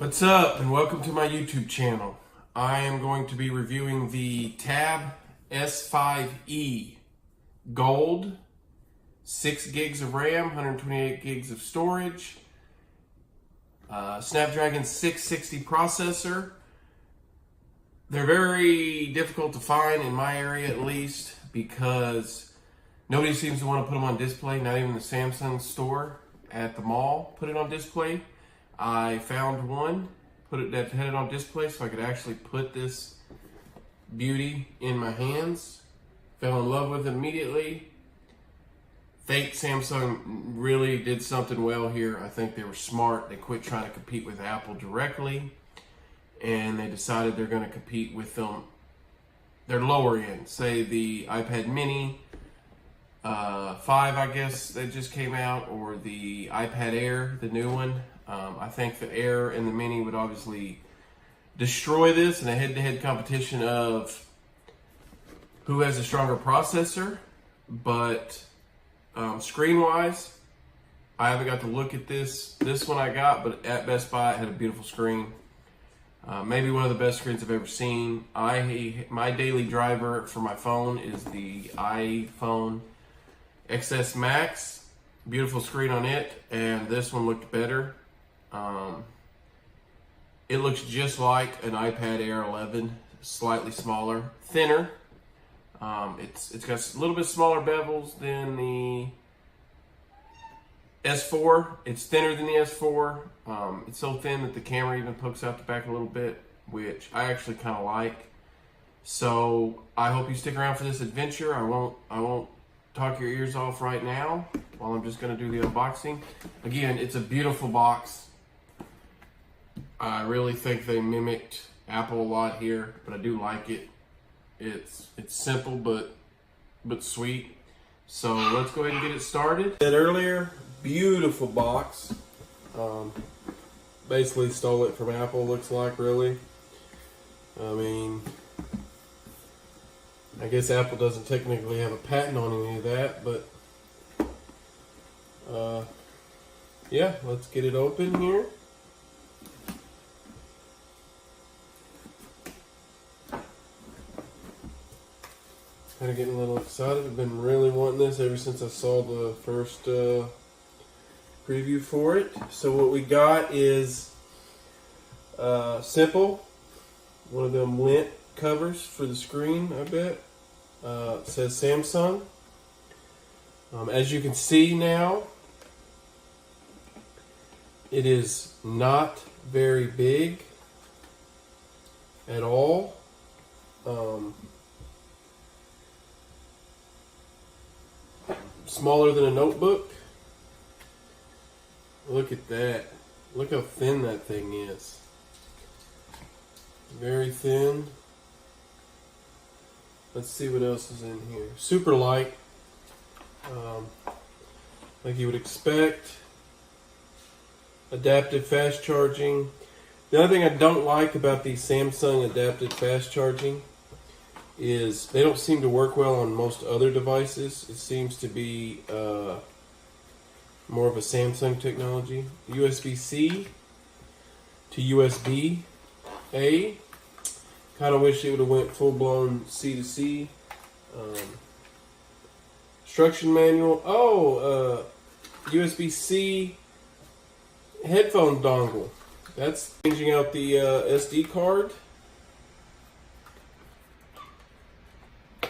What's up, and welcome to my YouTube channel. I am going to be reviewing the Tab S5e Gold, 6 gigs of RAM, 128 gigs of storage, Snapdragon 660 processor. They're very difficult to find in my area, at least, because nobody seems to want to put them on display. Not even the Samsung store at the mall put it on display. I found one, put it that had it on display so I could actually put this beauty in my hands. Fell in love with it immediately. Think Samsung really did something well here. I think they were smart. They quit trying to compete with Apple directly, and they decided they're going to compete with them. Their lower end, say the iPad Mini 5, I guess, that just came out, or the iPad Air, the new one. I think the Air and the Mini would obviously destroy this in a head-to-head competition of who has a stronger processor. But screen-wise, I haven't got to look at this one I got, but at Best Buy it had a beautiful screen. Maybe one of the best screens I've ever seen. My daily driver for my phone is the iPhone XS Max. Beautiful screen on it, and this one looked better. It looks just like an iPad Air 11, slightly smaller, thinner. It's got a little bit smaller bezels than the S4. It's thinner than the S4. It's so thin that the camera even pokes out the back a little bit, which I actually kind of like. So I hope you stick around for this adventure. I won't talk your ears off right now while I'm just going to do the unboxing. Again, it's a beautiful box. I really think they mimicked Apple a lot here, but I do like it. It's simple but sweet. So let's go ahead and get it started. Said earlier, beautiful box. Basically stole it from Apple, looks like, really. I mean, I guess Apple doesn't technically have a patent on any of that, but yeah, let's get it open here. Kind of getting a little excited. I've been really wanting this ever since I saw the first preview for it. So what we got is simple, one of them lint covers for the screen, I bet. It says Samsung. As you can see now, it is not very big at all. Smaller than a notebook. Look at that. Look how thin that thing is. Very thin. Let's see what else is in here. Super light. Like you would expect. Adaptive fast charging. The other thing I don't like about these Samsung adaptive fast charging is they don't seem to work well on most other devices. It seems to be more of a Samsung technology. USB-C to USB-A. Kind of wish it would have went full-blown C to C. Instruction manual. USB-C headphone dongle. That's changing out the SD card.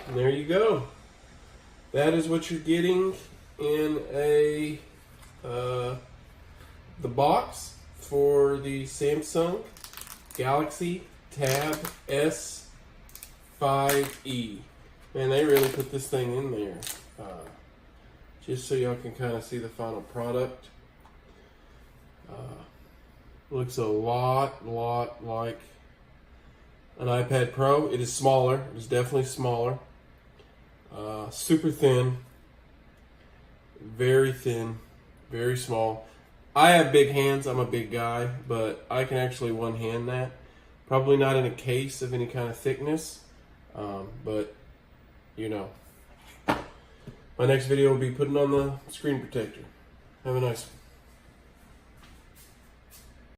And there you go. That is what you're getting in the box for the Samsung Galaxy Tab S5e. Man, they really put this thing in there. Just so y'all can kind of see the final product. Looks a lot like an iPad Pro. It is smaller. It is definitely smaller. Super thin. Very thin. Very small. I have big hands. I'm a big guy, but I can actually one-hand that. Probably not in a case of any kind of thickness, but you know. My next video will be putting on the screen protector. Have a nice one.